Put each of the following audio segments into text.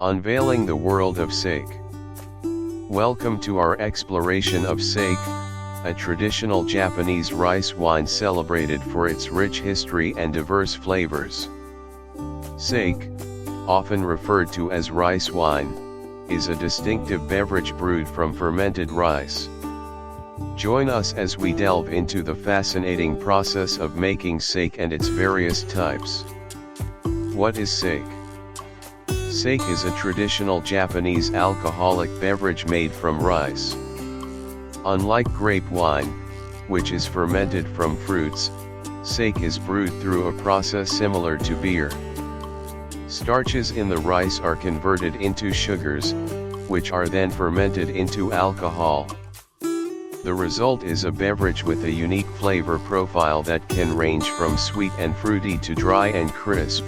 Unveiling the world of sake. Welcome to our exploration of sake, a traditional Japanese rice wine celebrated for its rich history and diverse flavors. Sake, often referred to as rice wine, is a distinctive beverage brewed from fermented rice. Join us as we delve into the fascinating process of making sake and its various types. What is sake? Sake is a traditional Japanese alcoholic beverage made from rice. Unlike grape wine, which is fermented from fruits, sake is brewed through a process similar to beer. Starches in the rice are converted into sugars, which are then fermented into alcohol. The result is a beverage with a unique flavor profile that can range from sweet and fruity to dry and crisp.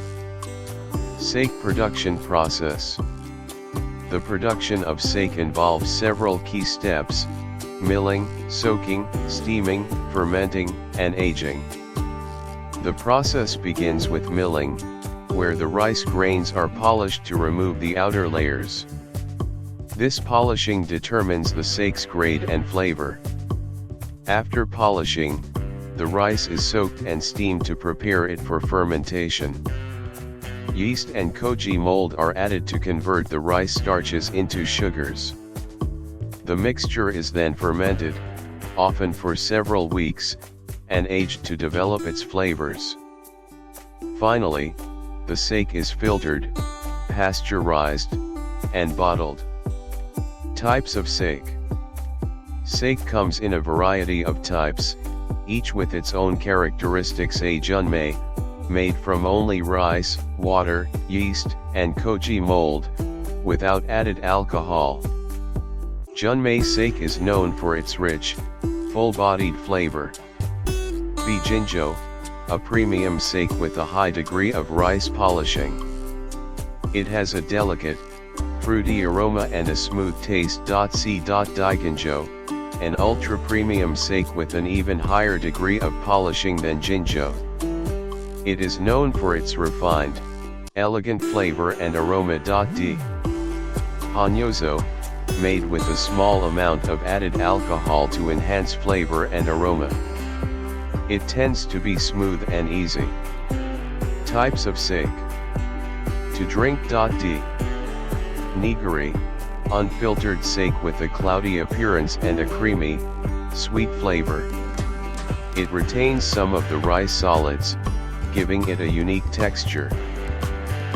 Sake production process. The production of sake involves several key steps: milling, soaking, steaming, fermenting, and aging. The process begins with milling, where the rice grains are polished to remove the outer layers. This polishing determines the sake's grade and flavor. After polishing, the rice is soaked and steamed to prepare it for fermentation. Yeast and koji mold are added to convert the rice starches into sugars. The mixture is then fermented, often for several weeks, and aged to develop its flavors. Finally, the sake is filtered, pasteurized, and bottled. Types of sake. Sake comes in a variety of types, each with its own characteristics. A junmei, made from only rice, water, yeast, and koji mold, without added alcohol. Junmei sake is known for its rich, full-bodied flavor. B. Jinjo, a premium sake with a high degree of rice polishing. It has a delicate, fruity aroma and a smooth taste. C. Daiginjo, an ultra-premium sake with an even higher degree of polishing than Jinjo. It is known for its refined, elegant flavor and aroma. D. Hanyozo, made with a small amount of added alcohol to enhance flavor and aroma. It tends to be smooth and easy. Types of sake. To drink. D. Nigiri, unfiltered sake with a cloudy appearance and a creamy, sweet flavor. It retains some of the rice solids, giving it a unique texture.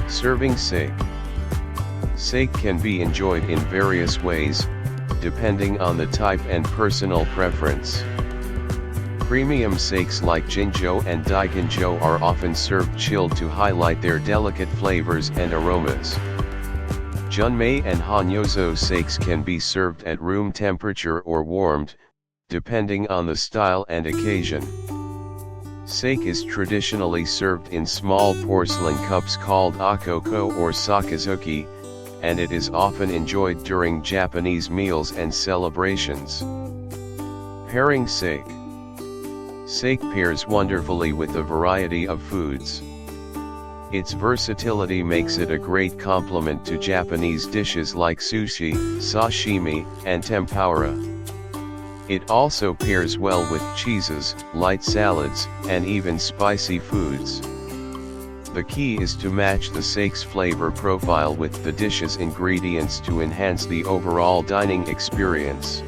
Serving sake. Sake can be enjoyed in various ways, depending on the type and personal preference. Premium sakes like Jinjo and Daiginjo are often served chilled to highlight their delicate flavors and aromas. Junmei and Hanyozo sakes can be served at room temperature or warmed, depending on the style and occasion. Sake is traditionally served in small porcelain cups called akoko or sakazuki, and it is often enjoyed during Japanese meals and celebrations. Pairing sake. Sake pairs wonderfully with a variety of foods. Its versatility makes it a great complement to Japanese dishes like sushi, sashimi, and tempura. It also pairs well with cheeses, light salads, and even spicy foods. The key is to match the sake's flavor profile with the dish's ingredients to enhance the overall dining experience.